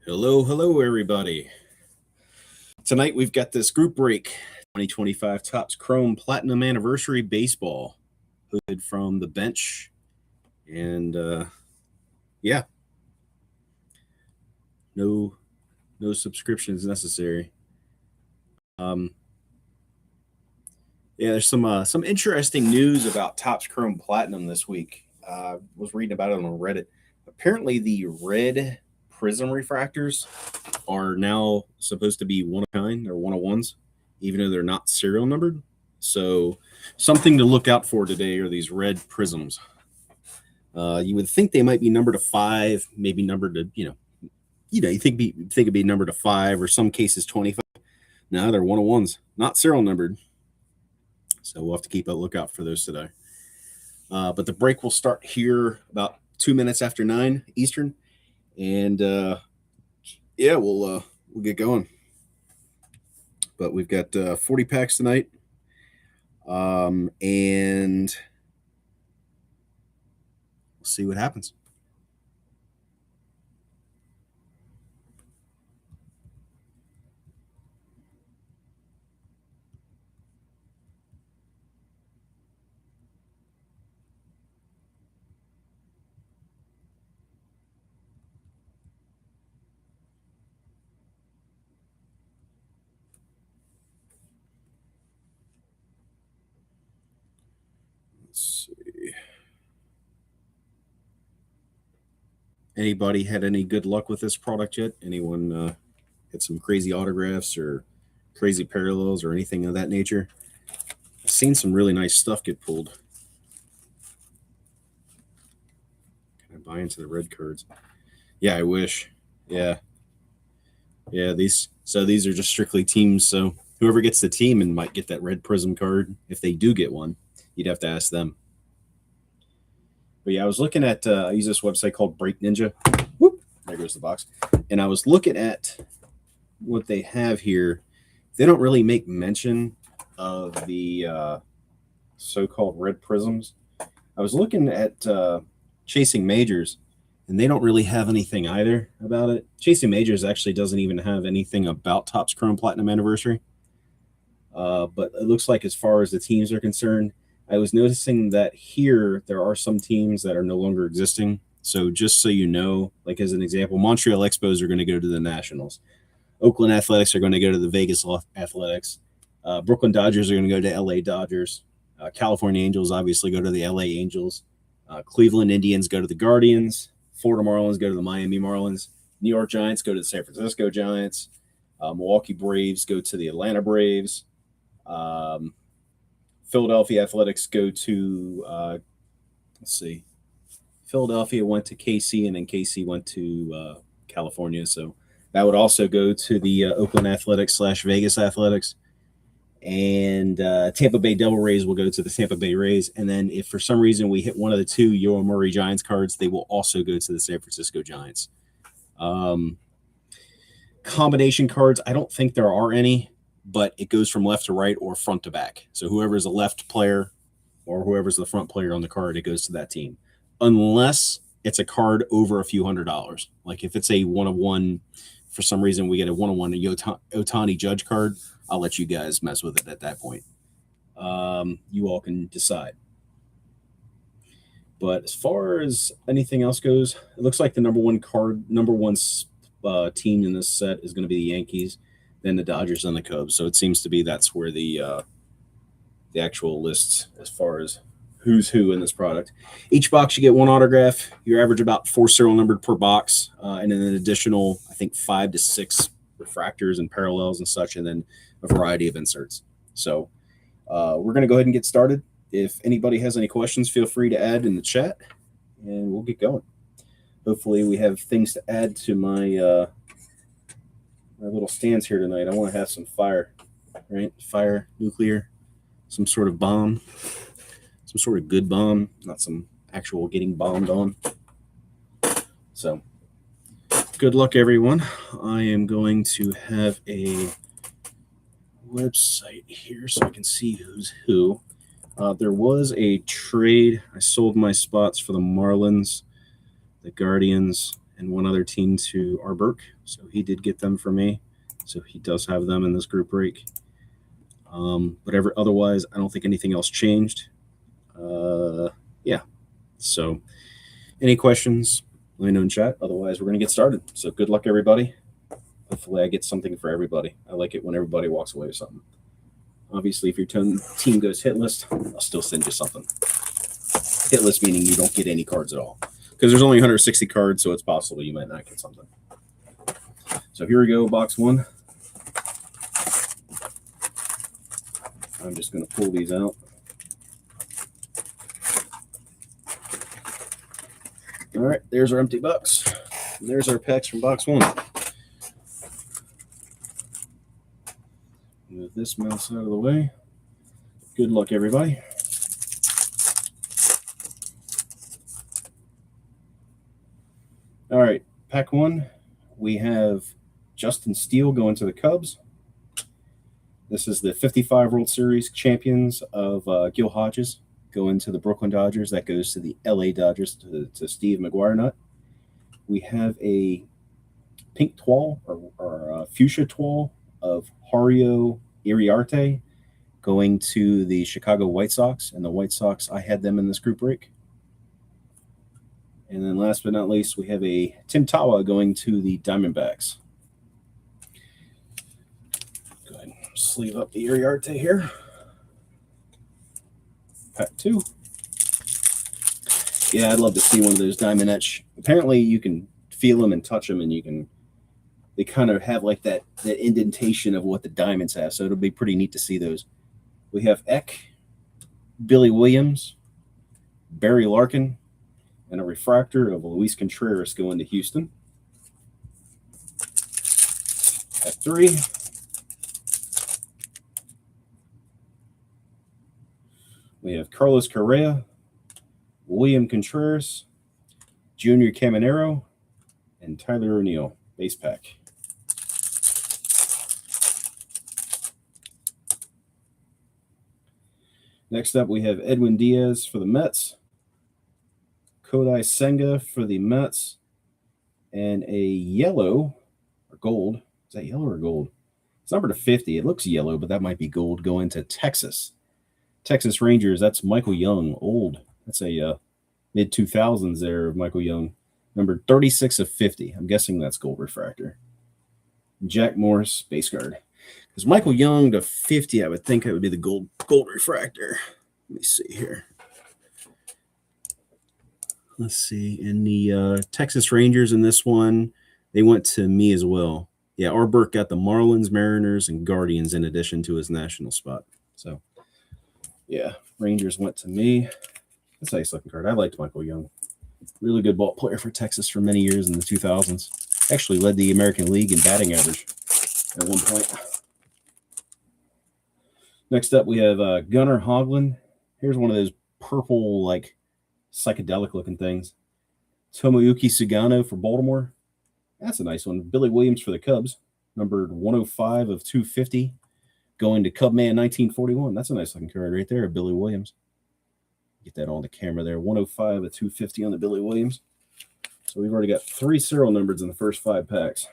Hello, everybody. Tonight we've got this group break 2025 Topps Chrome Platinum Anniversary Baseball. Hood from the bench. And yeah, no subscriptions necessary. Yeah, there's some interesting news about Topps Chrome Platinum this week. Was reading about it on Reddit. Apparently, the red prism refractors are now supposed to be one of a kind or 101s, even though they're not serial numbered. So, something to look out for today are these red prisms. You would think they might be numbered to 5, maybe numbered to you think it'd be numbered to 5 or some cases 25. No, they're 101s, not serial numbered. So we'll have to keep a lookout for those today. But the break will start here about 2 minutes after 9 Eastern, and yeah, we'll get going. But we've got 40 packs tonight, and we'll see what happens. Let's see. Anybody had any good luck with this product yet? Anyone had some crazy autographs or crazy parallels or anything of that nature? I've seen some really nice stuff get pulled. Can I buy into the red cards? Yeah, I wish. Yeah, these are just strictly teams. So whoever gets the team and might get that red prism card, if they do get one, you'd have to ask them. But yeah, I was looking at I use this website called Break Ninja. Whoop, there goes the box. And I was looking at what they have here. They don't really make mention of the so-called red prisms. I was looking at Chasing Majors, and they don't really have anything either about it. Chasing Majors actually doesn't even have anything about Topps Chrome Platinum Anniversary. But it looks like as far as the teams are concerned, I was noticing that here there are some teams that are no longer existing. So just so you know, like as an example, Montreal Expos are going to go to the Nationals. Oakland Athletics are going to go to the Vegas Athletics. Brooklyn Dodgers are going to go to LA Dodgers. California Angels obviously go to the LA Angels. Cleveland Indians go to the Guardians. Florida Marlins go to the Miami Marlins. New York Giants go to the San Francisco Giants. Milwaukee Braves go to the Atlanta Braves. Philadelphia Athletics go to, let's see, Philadelphia went to KC, and then KC went to California. So that would also go to the Oakland Athletics / Vegas Athletics. And Tampa Bay Devil Rays will go to the Tampa Bay Rays. And then if for some reason we hit one of the 2 Yoel Murray Giants cards, they will also go to the San Francisco Giants. Combination cards, I don't think there are any, but it goes from left to right or front to back. So whoever's a left player or whoever's the front player on the card, it goes to that team. Unless it's a card over a few $100s. Like if it's a 1-of-1, for some reason we get a 1-of-1 Ohtani Judge card, I'll let you guys mess with it at that point. You all can decide. But as far as anything else goes, it looks like the number one team in this set is going to be the Yankees, then the Dodgers, and the Cubs. So it seems to be that's where the actual lists as far as who's who in this product. Each box you get 1 autograph. You average about 4 serial numbered per box, and then an additional, I think, 5 to 6 refractors and parallels and such, and then a variety of inserts. So we're going to go ahead and get started. If anybody has any questions, feel free to add in the chat, and we'll get going. Hopefully we have things to add to my my little stands here tonight. I want to have some fire, right? Fire, nuclear, some sort of bomb, some sort of good bomb, not some actual getting bombed on. So good luck, everyone. I am going to have a website here so I can see who's who. There was a trade. I sold my spots for the Marlins, the Guardians, and one other team to Arberk. So he did get them for me. So he does have them in this group break. Otherwise, I don't think anything else changed. Yeah. So any questions, let me know in chat. Otherwise, we're going to get started. So good luck, everybody. Hopefully I get something for everybody. I like it when everybody walks away with something. Obviously, if your team goes hitless, I'll still send you something. Hitless meaning you don't get any cards at all. Because there's only 160 cards, so it's possible you might not get something. So here we go, box one. I'm just going to pull these out. All right, there's our empty box. And there's our packs from box one. Move this mouse out of the way. Good luck, everybody. All right, pack one. We have Justin Steele going to the Cubs. This is the 55 World Series champions of Gil Hodges going to the Brooklyn Dodgers. That goes to the LA Dodgers to Steve McGuire. We have a pink toile or fuchsia toile of Hario Iriarte going to the Chicago White Sox. And the White Sox, I had them in this group break. And then last but not least, we have a Tim Tawa going to the Diamondbacks. Go ahead and sleeve up the Iriarte here. Pack two. Yeah, I'd love to see one of those diamond etch. Apparently, you can feel them and touch them, and they kind of have like that indentation of what the diamonds have. So it'll be pretty neat to see those. We have Eck, Billy Williams, Barry Larkin, and a refractor of Luis Contreras going to Houston. Pack three. We have Carlos Correa, William Contreras, Junior Caminero, and Tyler O'Neill. Base pack. Next up, we have Edwin Diaz for the Mets, Kodai Senga for the Mets, and a yellow or gold. Is that yellow or gold? It's numbered to 50. It looks yellow, but that might be gold going to Texas. Texas Rangers, that's Michael Young, old. That's a mid-2000s there of Michael Young. Number 36 of 50. I'm guessing that's gold refractor. Jack Morris, base guard. Because Michael Young to 50, I would think that would be the gold refractor. Let me see here. Let's see. In the Texas Rangers in this one, they went to me as well. Yeah, Arberk got the Marlins, Mariners, and Guardians in addition to his national spot. So, yeah, Rangers went to me. That's a nice looking card. I liked Michael Young. Really good ball player for Texas for many years in the 2000s. Actually led the American League in batting average at one point. Next up, we have Gunnar Hoglund. Here's one of those purple, like, psychedelic-looking things. Tomoyuki Sugano for Baltimore. That's a nice one. Billy Williams for the Cubs, numbered 105 of 250, going to Cubman 1941. That's a nice-looking card right there, Billy Williams. Get that on the camera there. 105 of 250 on the Billy Williams. So we've already got 3 serial numbers in the first 5 packs.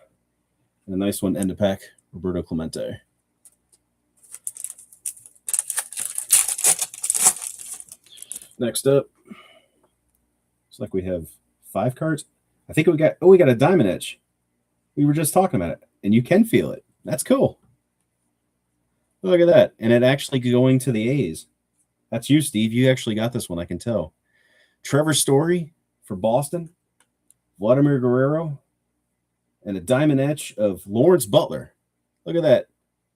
And a nice one, end of pack, Roberto Clemente. Next up, looks like we have 5 cards. I think we got a diamond etch. We were just talking about it, and you can feel it. That's cool. Look at that. And it actually going to the A's. That's you, Steve. You actually got this one, I can tell. Trevor Story for Boston, Vladimir Guerrero, and a diamond etch of Lawrence Butler. Look at that.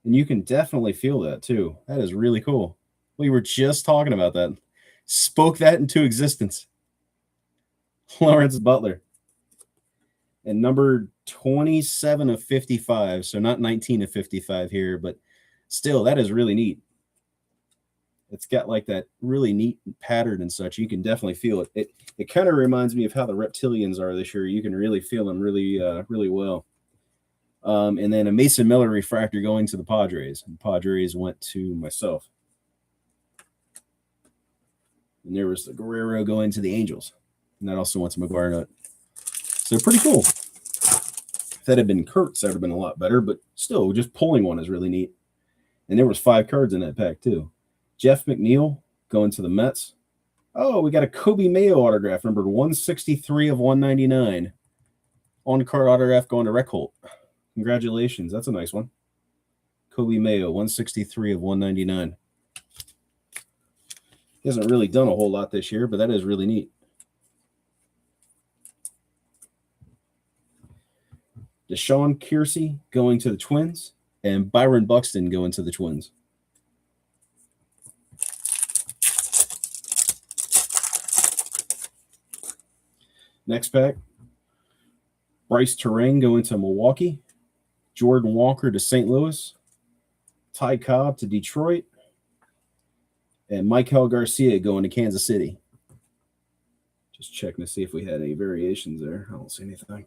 And you can definitely feel that, too. That is really cool. We were just talking about that. Spoke that into existence. Lawrence Butler. And number 27 of 55. So not 19 of 55 here, but still, that is really neat. It's got like that really neat pattern and such. You can definitely feel it. It kind of reminds me of how the Reptilians are this year. You can really feel them really well. And then a Mason Miller refractor going to the Padres. And Padres went to myself. And there was the Guerrero going to the Angels. And that also went to McGuire Nut. So pretty cool. If that had been Kurtz, that would have been a lot better, but still, just pulling one is really neat. And there was 5 cards in that pack, too. Jeff McNeil going to the Mets. Oh, we got a Kobe Mayo autograph, numbered 163 of 199. On-card autograph going to Reckholt. Congratulations. That's a nice one. Kobe Mayo, 163 of 199. He hasn't really done a whole lot this year, but that is really neat. Deshaun Kiersey going to the Twins, and Byron Buxton going to the Twins. Next pack, Bryce Terang going to Milwaukee, Jordan Walker to St. Louis, Ty Cobb to Detroit, and Michael Garcia going to Kansas City. Just checking to see if we had any variations there. I don't see anything.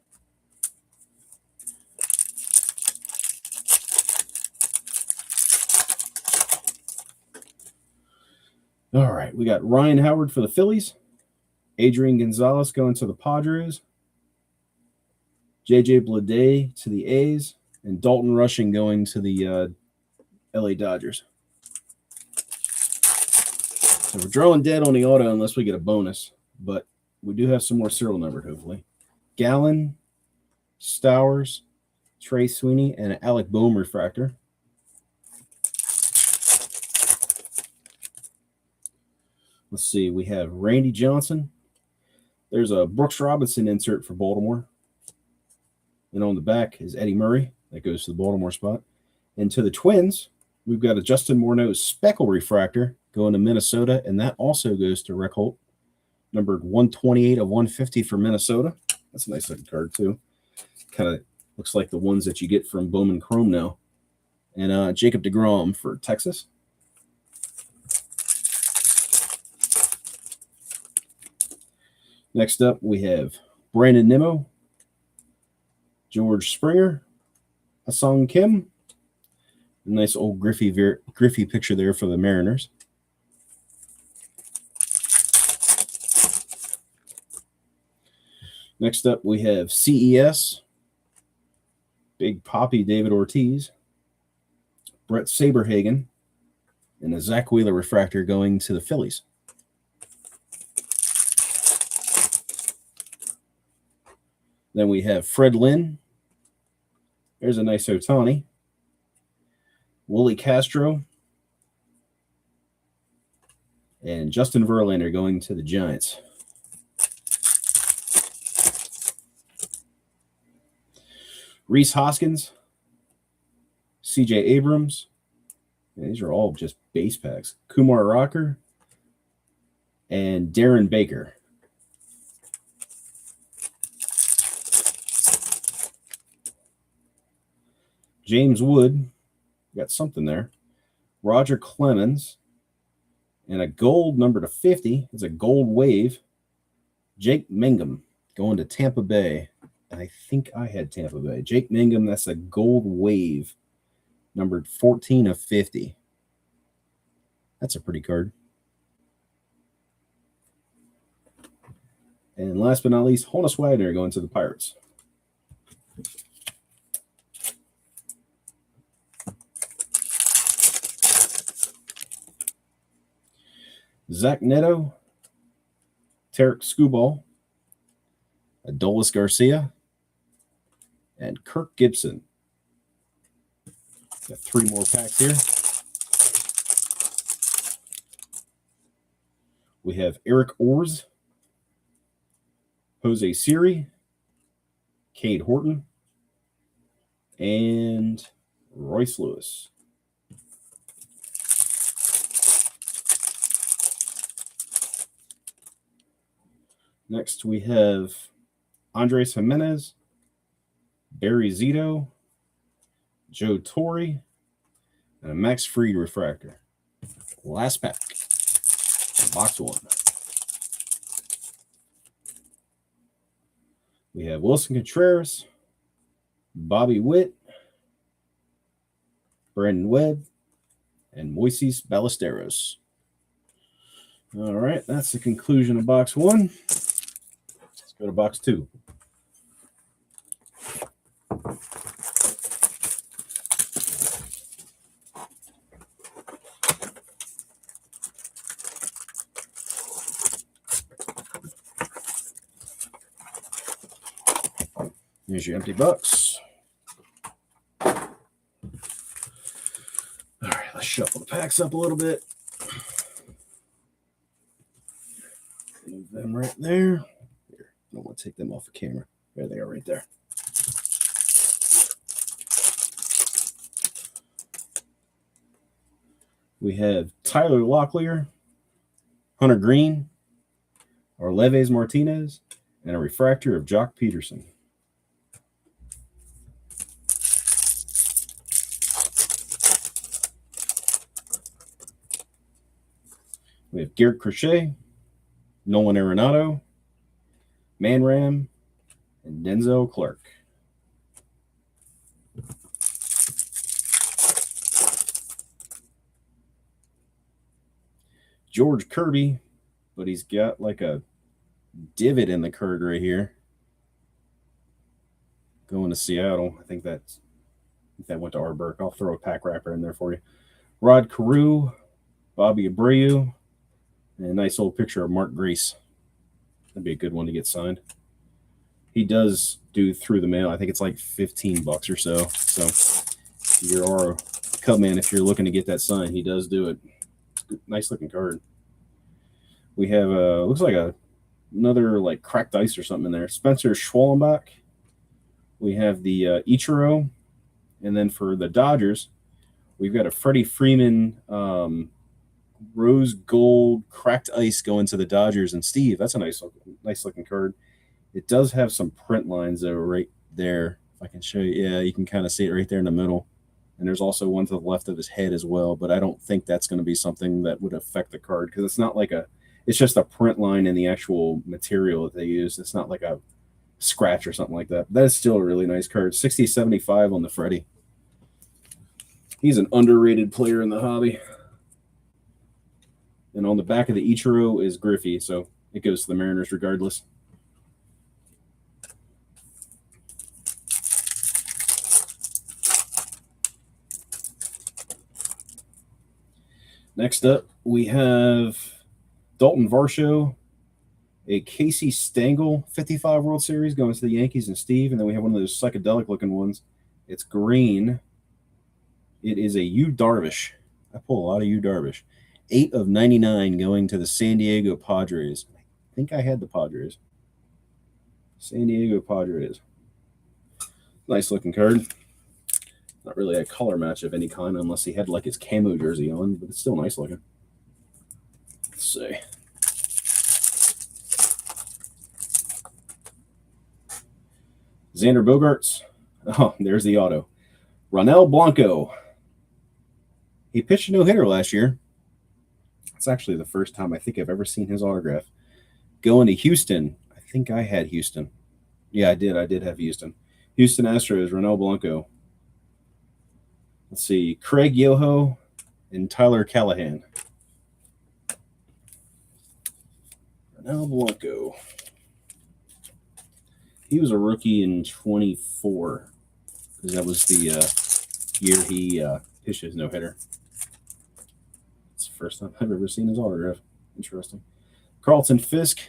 All right, we got Ryan Howard for the Phillies, Adrian Gonzalez going to the Padres, J.J. Bleday to the A's, and Dalton Rushing going to the L.A. Dodgers. So we're drawing dead on the auto unless we get a bonus, but we do have some more serial numbered, hopefully. Gallen, Stowers, Trey Sweeney, and an Alec Boehm refractor. Let's see, we have Randy Johnson. There's a Brooks Robinson insert for Baltimore. And on the back is Eddie Murray. That goes to the Baltimore spot. And to the Twins, we've got a Justin Morneau speckle refractor going to Minnesota, and that also goes to Reckholt, numbered 128 of 150 for Minnesota. That's a nice looking card, too. Kind of looks like the ones that you get from Bowman Chrome now. And Jacob deGrom for Texas. Next up, we have Brandon Nimmo, George Springer, Ha-Seong Kim. A nice old Griffey picture there for the Mariners. Next up, we have CES, Big Poppy David Ortiz, Brett Saberhagen, and a Zach Wheeler refractor going to the Phillies. Then we have Fred Lynn. There's a nice Ohtani. Willie Castro. And Justin Verlander going to the Giants. Rhys Hoskins. C.J. Abrams. And these are all just base packs. Kumar Rocker. And Darren Baker. James Wood, got something there. Roger Clemens, and a gold number to 50. It's a gold wave. Jake Mangum going to Tampa Bay. And I think I had Tampa Bay. Jake Mangum, that's a gold wave, numbered 14 of 50. That's a pretty card. And last but not least, Honus Wagner going to the Pirates. Zach Neto, Tarek Skubal, Adolis Garcia, and Kirk Gibson. Got 3 more packs here. We have Eric Orz, Jose Siri, Cade Horton, and Royce Lewis. Next, we have Andres Jimenez, Barry Zito, Joe Torre, and a Max Fried refractor. Last pack, box 1. We have Wilson Contreras, Bobby Witt, Brandon Webb, and Moises Ballesteros. All right, that's the conclusion of box 1. Go to box 2. Here's your empty box. All right, let's shuffle the packs up a little bit. Leave them right there. Here, I don't want to take them off the camera. There they are right there. We have Tyler Locklear, Hunter Green, Orleves Martinez, and a refractor of Jock Peterson. We have Garrett Crochet, Nolan Arenado, Manram, and Denzel Clark. George Kirby, but he's got like a divot in the card right here. Going to Seattle. I think that went to Artberg. I'll throw a pack wrapper in there for you. Rod Carew, Bobby Abreu, and a nice old picture of Mark Grace. That'd be a good one to get signed. He does do through the mail. I think it's like $15 or so. So if you're a Cub man, if you're looking to get that signed, he does do it. Nice looking card. We have looks like another like cracked ice or something in there. Spencer Schwallenbach. We have the Ichiro, and then for the Dodgers, we've got a Freddie Freeman rose gold cracked ice going to the Dodgers. And Steve, that's a nice looking card. It does have some print lines though right there. If I can show you, yeah, you can kind of see it right there in the middle. And there's also one to the left of his head as well, but I don't think that's going to be something that would affect the card because it's not like it's just a print line in the actual material that they use. It's not like a scratch or something like that. That is still a really nice card. 60-75 on the Freddie. He's an underrated player in the hobby. And on the back of the Ichiro is Griffey, so it goes to the Mariners regardless. Next up, we have Dalton Varsho, a Casey Stengel 55 World Series going to the Yankees and Steve. And then we have one of those psychedelic-looking ones. It's green. It is a Yu Darvish. I pull a lot of Yu Darvish. 8/99 going to the San Diego Padres. I think I had the Padres. San Diego Padres. Nice looking card. Not really a color match of any kind unless he had like his camo jersey on, but it's still nice looking. Let's see. Xander Bogaerts. Oh, there's the auto. Ronel Blanco. He pitched a no-hitter last year. It's actually the first time I think I've ever seen his autograph. Going to Houston. I think I had Houston. Yeah, I did. I did have Houston. Houston Astros, Ronel Blanco. Let's see. Craig Yoho and Tyler Callahan. Ronel Blanco. He was a rookie in 24 because that was the year he pitched his no-hitter. It's the first time I've ever seen his autograph. Interesting. Carlton Fisk,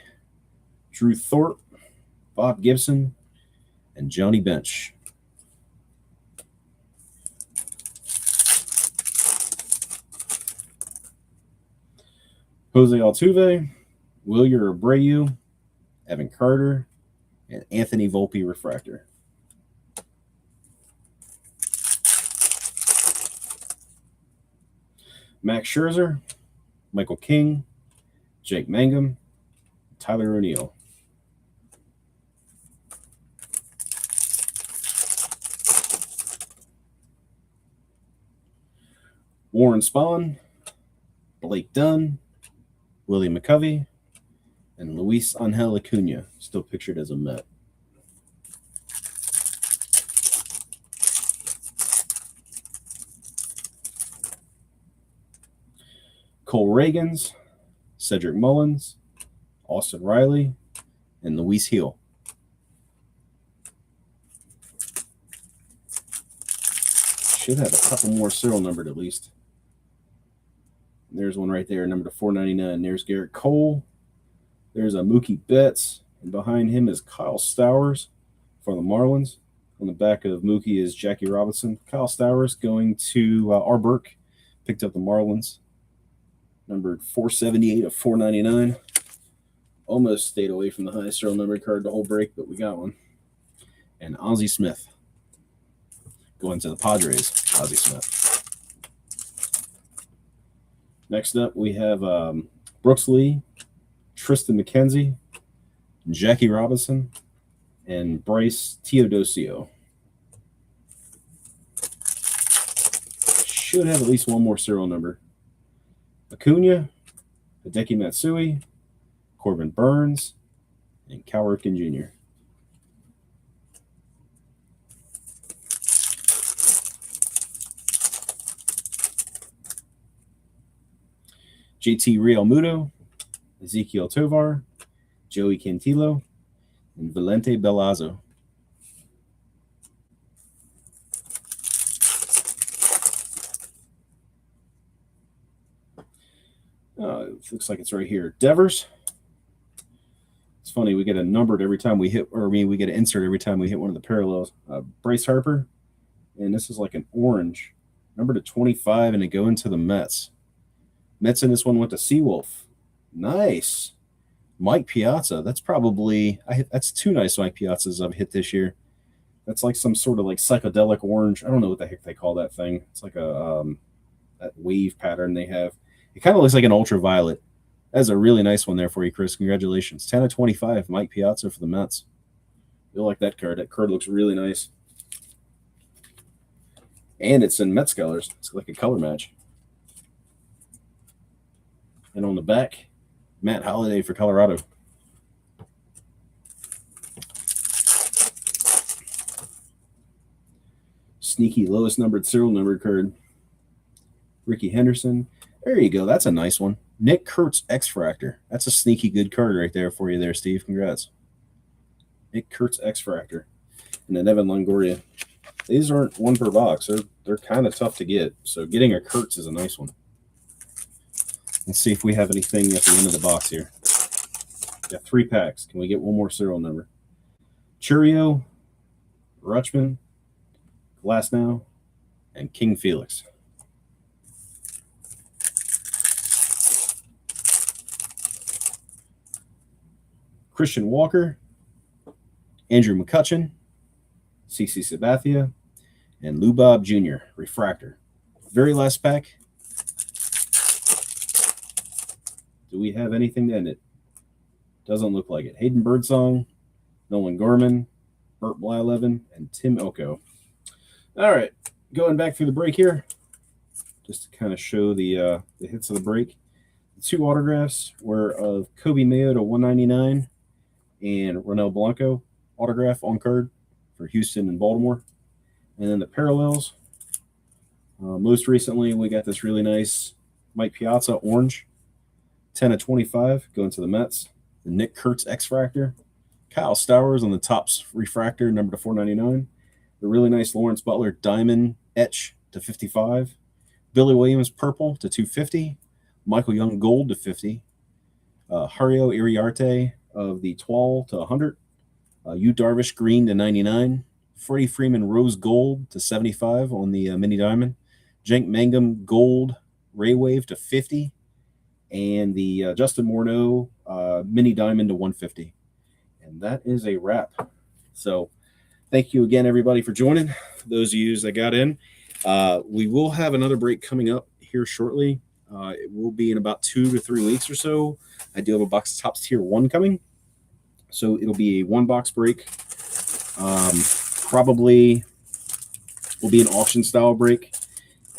Drew Thorpe, Bob Gibson, and Johnny Bench. Jose Altuve, Wilyer Abreu, Evan Carter, and Anthony Volpe refractor. Max Scherzer, Michael King, Jake Mangum, Tyler O'Neill. Warren Spahn, Blake Dunn, Willie McCovey, and Luis Angel Acuna, still pictured as a Met. Cole Reagans, Cedric Mullins, Austin Riley, and Luis Hill. Should have a couple more serial numbered at least. There's one right there, number to 499. There's Garrett Cole. There's a Mookie Betts. And behind him is Kyle Stowers. for the Marlins. On the back of Mookie is Jackie Robinson. Kyle Stowers going to R. Burke. Picked up the Marlins. Numbered 478 of 499. Almost stayed away from the highest serial number card the whole break, but we got one. And Ozzie Smith. Going to the Padres, Ozzie Smith. Next up, we have Brooks Lee, Tristan McKenzie, Jackie Robinson, and Bryce Teodosio. Should have at least one more serial number. Acuna, Hideki Matsui, Corbin Burns, and Cal Ripken Jr. JT Realmuto, Ezequiel Tovar, Joey Cantillo, and Valente Belazzo. It looks like it's right here. Devers. It's funny, we get a numbered every time we hit, or we get an insert every time we hit one of the parallels. Bryce Harper, and this is like an orange, number to 25, and to go into the Mets. Mets in this one went to Seawolf. Nice. Mike Piazza. That's probably that's two nice Mike Piazzas I've hit this year. That's like some sort of like psychedelic orange. I don't know what the heck they call that thing. It's like a that wave pattern they have. It kind of looks like an ultraviolet. That's a really nice one there for you, Chris. Congratulations. 10 of 25, Mike Piazza for the Mets. You'll like that card. That card looks really nice. And it's in Mets colors. It's like a color match. And on the back, Matt Holliday for Colorado. Sneaky lowest numbered serial number card. Ricky Henderson. There you go. That's a nice one. Nick Kurtz X-Fractor. That's a sneaky good card right there for you there, Steve. Congrats. Nick Kurtz X-Fractor. And then Evan Longoria. These aren't one per box. They're kind of tough to get. So getting a Kurtz is a nice one. Let's see if we have anything at the end of the box here. Got 3 packs. Can we get one more serial number? Churio, Rutschman, Glasnow, and King Felix. Christian Walker, Andrew McCutchen, CC Sabathia, and Lou Bob Jr. Refractor. Very last pack. Do we have anything to end it? Doesn't look like it. Hayden Birdsong, Nolan Gorman, Bert Blyleven, and Tim Elko. All right, going back through the break here, just to kind of show the hits of the break. The 2 autographs were of Kobe Mayo to 199 and Ronel Blanco autograph on card for Houston and Baltimore. And then the parallels. Most recently, we got this really nice Mike Piazza orange, 10 of 25, going to the Mets. The Nick Kurtz X-Fractor. Kyle Stowers on the Topps refractor, number to 499. The really nice Lawrence Butler diamond etch to 55. Billy Williams purple to 250. Michael Young gold to 50. Hario Iriarte of the Twal to 100. Yu Darvish green to 99. Freddie Freeman rose gold to 75 on the mini diamond. Jenk Mangum gold Ray Wave to 50. And the Justin Morneau mini diamond to 150. And that is a wrap. So thank you again, everybody, for joining. For those of you that got in, we will have another break coming up here shortly. It will be in about 2 to 3 weeks or so. I do have a box of Topps Tier 1 coming. So it'll be a 1-box break. Probably will be an auction style break.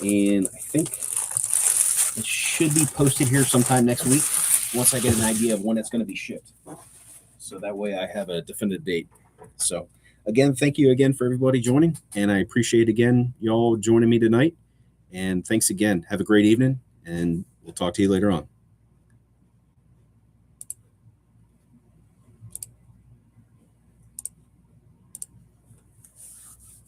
And I think it should be posted here sometime next week once I get an idea of when it's going to be shipped. So that way I have a definitive date. So again, thank you again for everybody joining. And I appreciate again y'all joining me tonight. And thanks again. Have a great evening. And we'll talk to you later on.